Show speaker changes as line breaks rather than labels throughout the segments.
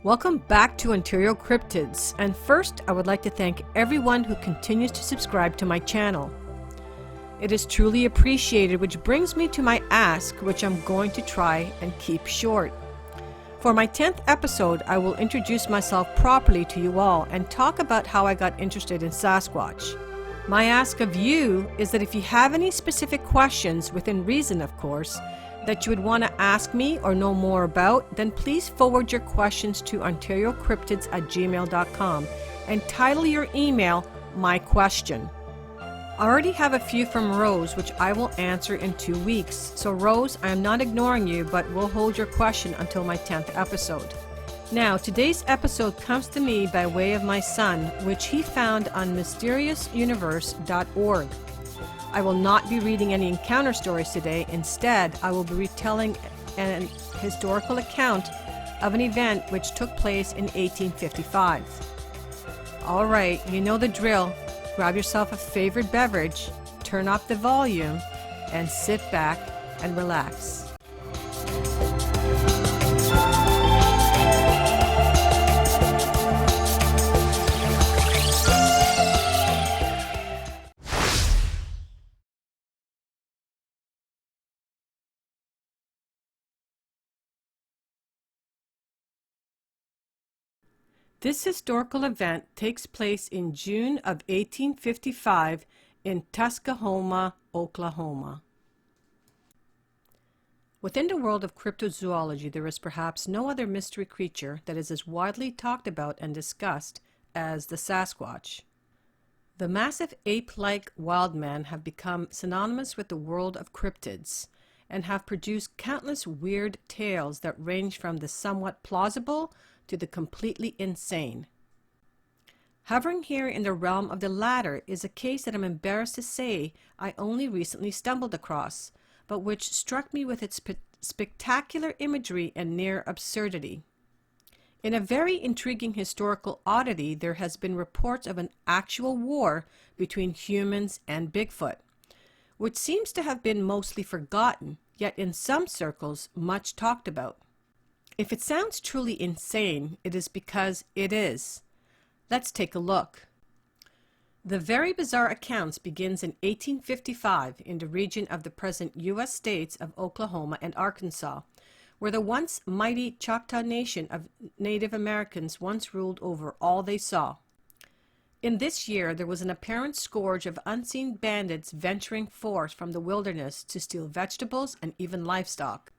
Welcome back to OntarioCyrptids, and first I would like to thank everyone who continues to subscribe to my channel. It is truly appreciated, which brings me to my ask, which I'm going to try and keep short. For my 10th episode, I will introduce myself properly to you all and talk about how I got interested in Sasquatch. My ask of you is that if you have any specific questions, within reason of course, that you would want to ask me or know more about, then please forward your questions to OntarioCyrptids@gmail.com and title your email, My Question. I already have a few from Rose, which I will answer in 2 weeks. So Rose, I am not ignoring you, but we'll hold your question until my 10th episode. Now, today's episode comes to me by way of my son, which he found on mysteriousuniverse.org. I will not be reading any encounter stories today. Instead, I will be retelling an historical account of an event which took place in 1855. All right, you know the drill. Grab yourself a favorite beverage, turn up the volume, and sit back and relax. This historical event takes place in June of 1855 in Tuskahoma, Oklahoma. Within the world of cryptozoology, there is perhaps no other mystery creature that is as widely talked about and discussed as the Sasquatch. The massive ape-like wildmen have become synonymous with the world of cryptids and have produced countless weird tales that range from the somewhat plausible to the completely insane. Hovering here in the realm of the latter is a case that I'm embarrassed to say I only recently stumbled across, but which struck me with its spectacular imagery and near absurdity. In a very intriguing historical oddity, there has been reports of an actual war between humans and Bigfoot, which seems to have been mostly forgotten, yet in some circles much talked about. If it sounds truly insane, it is because it is. Let's take a look. The very bizarre accounts begins in 1855 in the region of the present U.S. states of Oklahoma and Arkansas, where the once mighty Choctaw Nation of Native Americans once ruled over all they saw. In this year, there was an apparent scourge of unseen bandits venturing forth from the wilderness to steal vegetables and even livestock.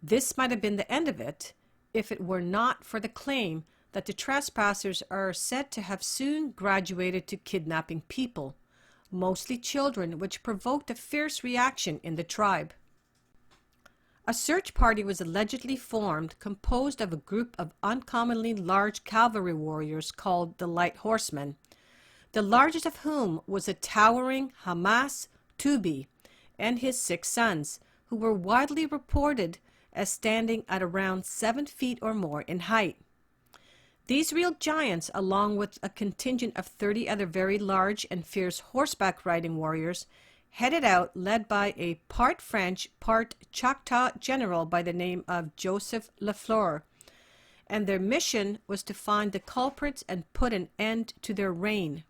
This might have been the end of it, if it were not for the claim that the trespassers are said to have soon graduated to kidnapping people, mostly children, which provoked a fierce reaction in the tribe. A search party was allegedly formed, composed of a group of uncommonly large cavalry warriors called the Light Horsemen, the largest of whom was a towering Hamas Tubi and his 6 sons, who were widely reported as standing at around 7 feet or more in height. These real giants, along with a contingent of 30 other very large and fierce horseback riding warriors, headed out led by a part French, part Choctaw general by the name of Joseph Lafleur, and their mission was to find the culprits and put an end to their reign.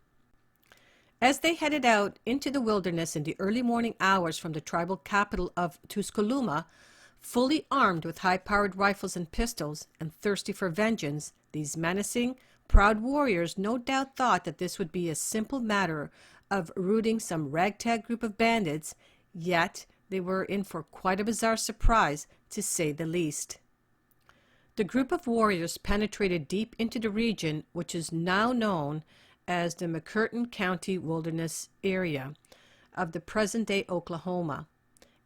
As they headed out into the wilderness in the early morning hours from the tribal capital of Tuscaloosa, fully armed with high-powered rifles and pistols, and thirsty for vengeance, these menacing, proud warriors no doubt thought that this would be a simple matter of routing some ragtag group of bandits, yet they were in for quite a bizarre surprise, to say the least. The group of warriors penetrated deep into the region, which is now known as the McCurtain County Wilderness area of the present-day Oklahoma.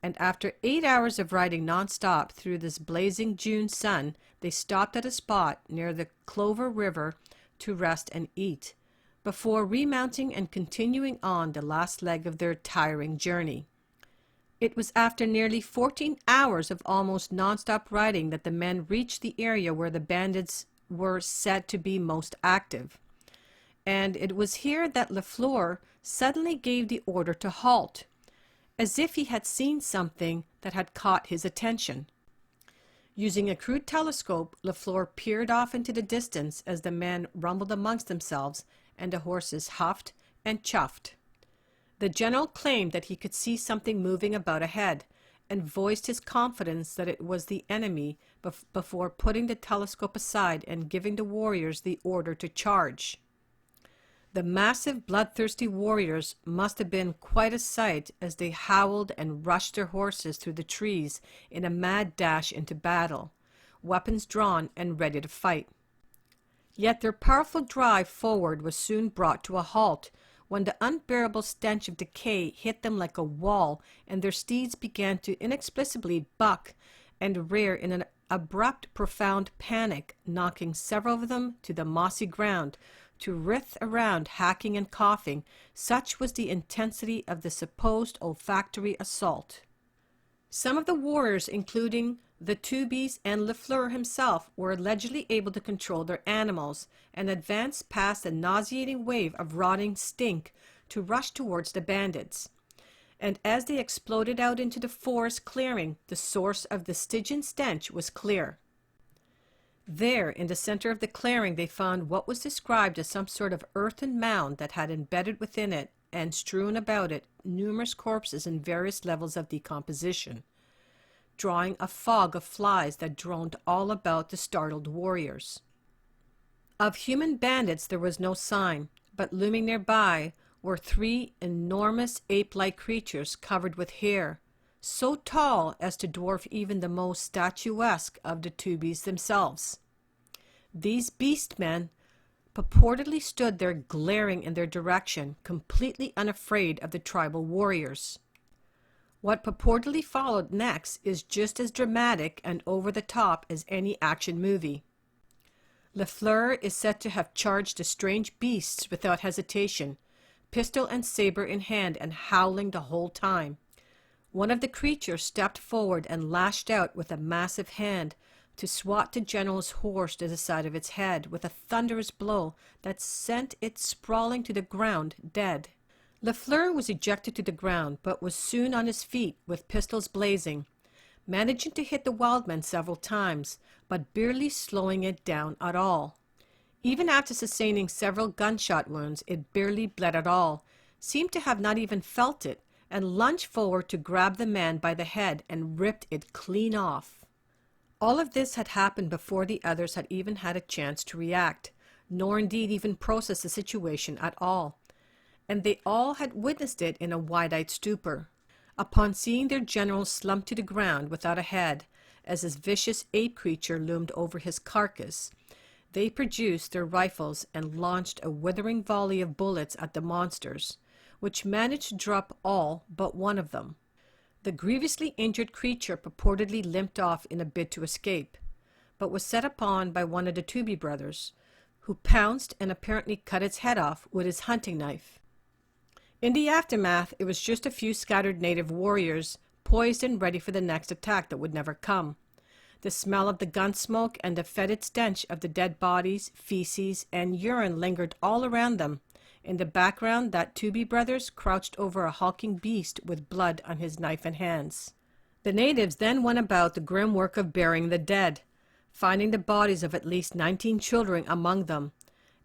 And after 8 hours of riding non-stop through this blazing June sun, they stopped at a spot near the Clover River to rest and eat, before remounting and continuing on the last leg of their tiring journey. It was after nearly 14 hours of almost non-stop riding that the men reached the area where the bandits were said to be most active. And it was here that Lafleur suddenly gave the order to halt, as if he had seen something that had caught his attention. Using a crude telescope, LaFleur peered off into the distance as the men rumbled amongst themselves and the horses huffed and chuffed. The general claimed that he could see something moving about ahead, and voiced his confidence that it was the enemy before putting the telescope aside and giving the warriors the order to charge. The massive, bloodthirsty warriors must have been quite a sight as they howled and rushed their horses through the trees in a mad dash into battle, weapons drawn and ready to fight. Yet their powerful drive forward was soon brought to a halt when the unbearable stench of decay hit them like a wall and their steeds began to inexplicably buck and rear in an abrupt, profound panic, knocking several of them to the mossy ground, to writhe around, hacking and coughing. Such was the intensity of the supposed olfactory assault. Some of the warriors, including the Tubies and LaFleur himself, were allegedly able to control their animals and advance past a nauseating wave of rotting stink to rush towards the bandits. And as they exploded out into the forest clearing, the source of the Stygian stench was clear. There, in the center of the clearing, they found what was described as some sort of earthen mound that had embedded within it and strewn about it numerous corpses in various levels of decomposition, drawing a fog of flies that droned all about the startled warriors. Of human bandits there was no sign, but looming nearby were 3 enormous ape-like creatures covered with hair, so tall as to dwarf even the most statuesque of the Tubies themselves. These beast men purportedly stood there glaring in their direction, completely unafraid of the tribal warriors. What purportedly followed next is just as dramatic and over the top as any action movie. LaFleur is said to have charged the strange beasts without hesitation, pistol and saber in hand, and howling the whole time. One of the creatures stepped forward and lashed out with a massive hand to swat the general's horse to the side of its head with a thunderous blow that sent it sprawling to the ground dead. LaFleur was ejected to the ground, but was soon on his feet with pistols blazing, managing to hit the wild man several times, but barely slowing it down at all. Even after sustaining several gunshot wounds, it barely bled at all, seemed to have not even felt it, and lunged forward to grab the man by the head and ripped it clean off. All of this had happened before the others had even had a chance to react, nor indeed even process the situation at all, and they all had witnessed it in a wide-eyed stupor. Upon seeing their general slump to the ground without a head, as this vicious ape creature loomed over his carcass, they produced their rifles and launched a withering volley of bullets at the monsters, which managed to drop all but one of them. The grievously injured creature purportedly limped off in a bid to escape, but was set upon by one of the Tubby brothers, who pounced and apparently cut its head off with his hunting knife. In the aftermath, it was just a few scattered native warriors, poised and ready for the next attack that would never come. The smell of the gun smoke and the fetid stench of the dead bodies, feces, and urine lingered all around them. In the background, that Tubby brothers crouched over a hulking beast with blood on his knife and hands. The natives then went about the grim work of burying the dead, finding the bodies of at least 19 children among them,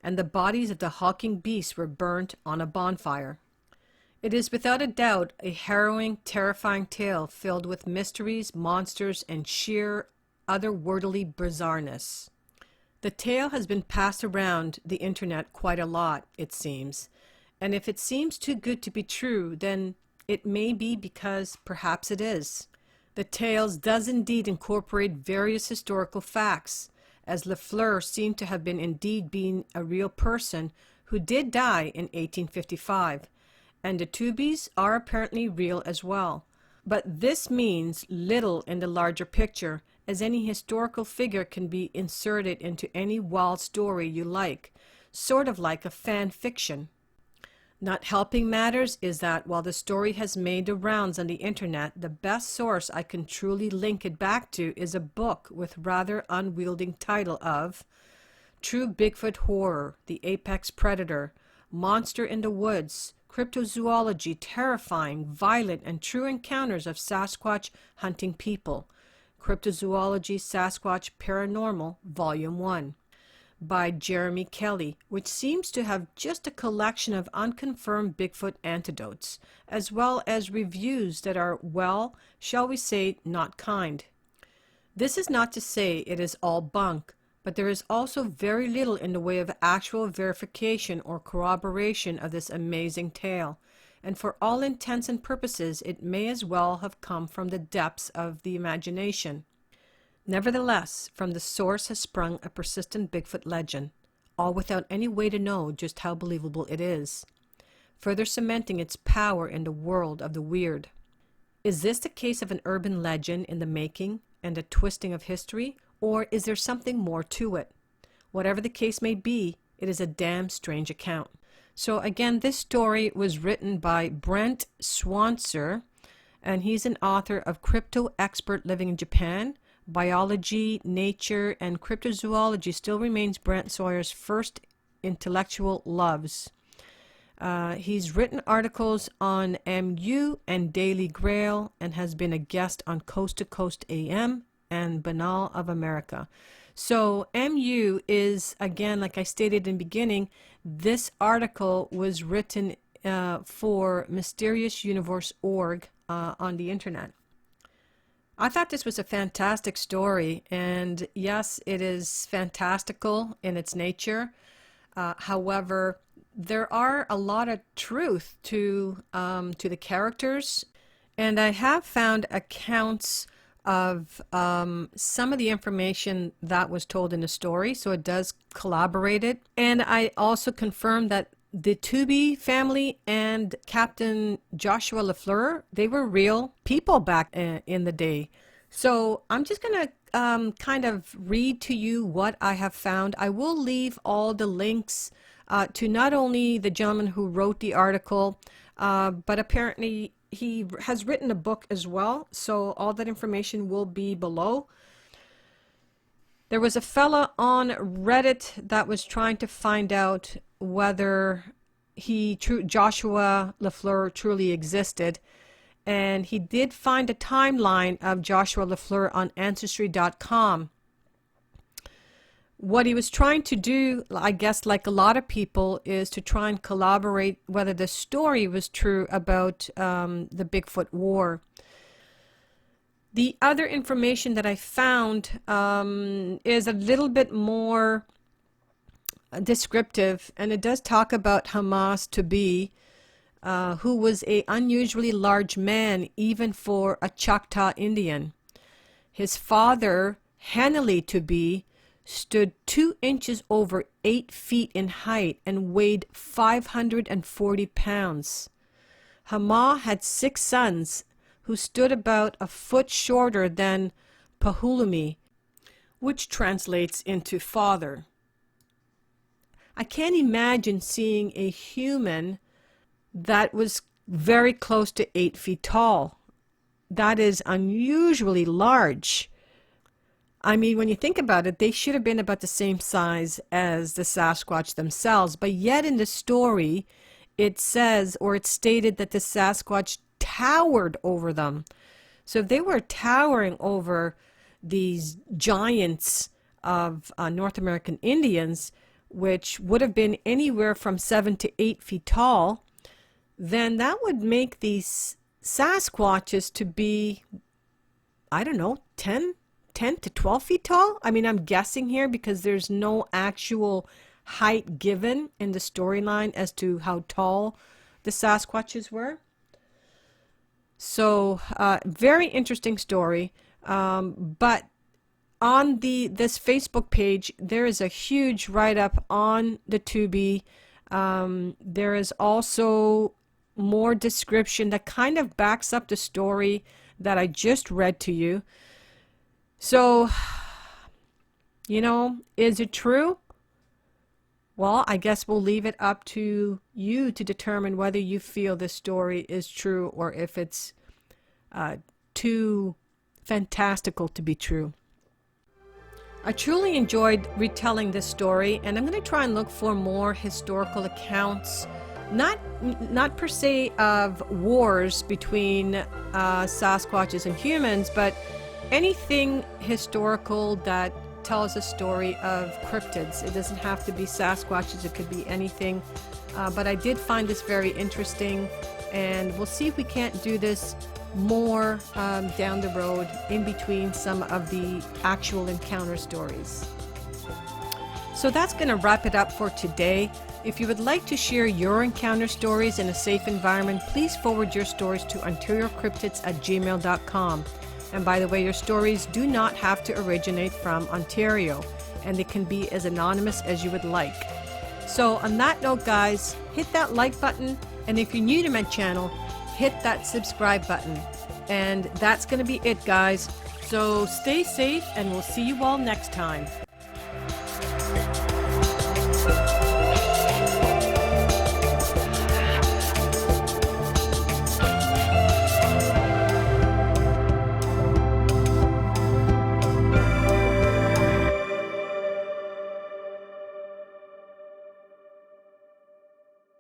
and the bodies of the hulking beasts were burnt on a bonfire. It is without a doubt a harrowing, terrifying tale filled with mysteries, monsters, and sheer, otherworldly bizarreness. The tale has been passed around the internet quite a lot, it seems, and if it seems too good to be true, then it may be because perhaps it is. The tale does indeed incorporate various historical facts, as LaFleur seemed to have been indeed being a real person who did die in 1855, and the Tubies are apparently real as well. But this means little in the larger picture, as any historical figure can be inserted into any wild story you like, sort of like a fan fiction. Not helping matters is that while the story has made the rounds on the internet, the best source I can truly link it back to is a book with rather unwieldy title of True Bigfoot Horror, the Apex Predator, Monster in the Woods, Cryptozoology, Terrifying, Violent, and True Encounters of Sasquatch Hunting People, Cryptozoology Sasquatch Paranormal, Volume 1, by Jeremy Kelly, which seems to have just a collection of unconfirmed Bigfoot anecdotes, as well as reviews that are, well, shall we say, not kind. This is not to say it is all bunk, but there is also very little in the way of actual verification or corroboration of this amazing tale, and for all intents and purposes it may as well have come from the depths of the imagination. Nevertheless, from the source has sprung a persistent Bigfoot legend, all without any way to know just how believable it is, further cementing its power in the world of the weird. Is this the case of an urban legend in the making and a twisting of history, or is there something more to it? Whatever the case may be, it is a damn strange account. So again, this story was written by Brent Swancer, and he's an author of Crypto Expert Living in Japan. Biology, nature, and cryptozoology still remains Brent Sawyer's first intellectual loves. He's written articles on MU and Daily Grail and has been a guest on Coast to Coast AM and Banal of America. So MU is, again, like I stated in the beginning, this article was written for mysteriousuniverse.org on the internet. I thought this was a fantastic story, and yes, it is fantastical in its nature. However, there are a lot of truth to the characters, and I have found accounts of some of the information that was told in the story, so it does corroborate it. And I also confirmed that the Tooby family and Captain Joshua Lafleur, they were real people back in the day. So I'm just going to kind of read to you what I have found. I will leave all the links to not only the gentleman who wrote the article, but apparently he has written a book as well. So all that information will be below. There was a fella on Reddit that was trying to find out whether Joshua Lafleur truly existed, and he did find a timeline of Joshua Lafleur on Ancestry.com. What he was trying to do, I guess like a lot of people, is to try and corroborate whether the story was true about the Bigfoot War. The other information that I found is a little bit more descriptive, and it does talk about Hamas to be, who was an unusually large man even for a Choctaw Indian. His father, Hanley to be, stood 2 inches over 8 feet in height and weighed 540 pounds. Hama had 6 sons who stood about a foot shorter than Pahulumi, which translates into father. I can't imagine seeing a human that was very close to 8 feet tall. That is unusually large. I mean, when you think about it, they should have been about the same size as the Sasquatch themselves, but yet in the story, it says, or it's stated, that the Sasquatch towered over them. So if they were towering over these giants of North American Indians, which would have been anywhere from 7 to 8 feet tall, then that would make these Sasquatches to be, I don't know, 10 to 12 feet tall? I mean, I'm guessing here because there's no actual height given in the storyline as to how tall the Sasquatches were. So, very interesting story. But on this Facebook page, there is a huge write-up on the Tubi. There is also more description that kind of backs up the story that I just read to you. So, you know, is it true? Well, I guess we'll leave it up to you to determine whether you feel this story is true or if it's too fantastical to be true. I truly enjoyed retelling this story, and I'm going to try and look for more historical accounts, not per se of wars between Sasquatches and humans, but anything historical that tells a story of cryptids. It doesn't have to be Sasquatches, it could be anything. But I did find this very interesting, and we'll see if we can't do this more down the road in between some of the actual encounter stories. So that's going to wrap it up for today. If you would like to share your encounter stories in a safe environment, please forward your stories to OntarioCyrptids@gmail.com. And by the way, your stories do not have to originate from Ontario, and they can be as anonymous as you would like. So on that note, guys, hit that like button, and if you're new to my channel, hit that subscribe button. And that's going to be it, guys. So stay safe, and we'll see you all next time.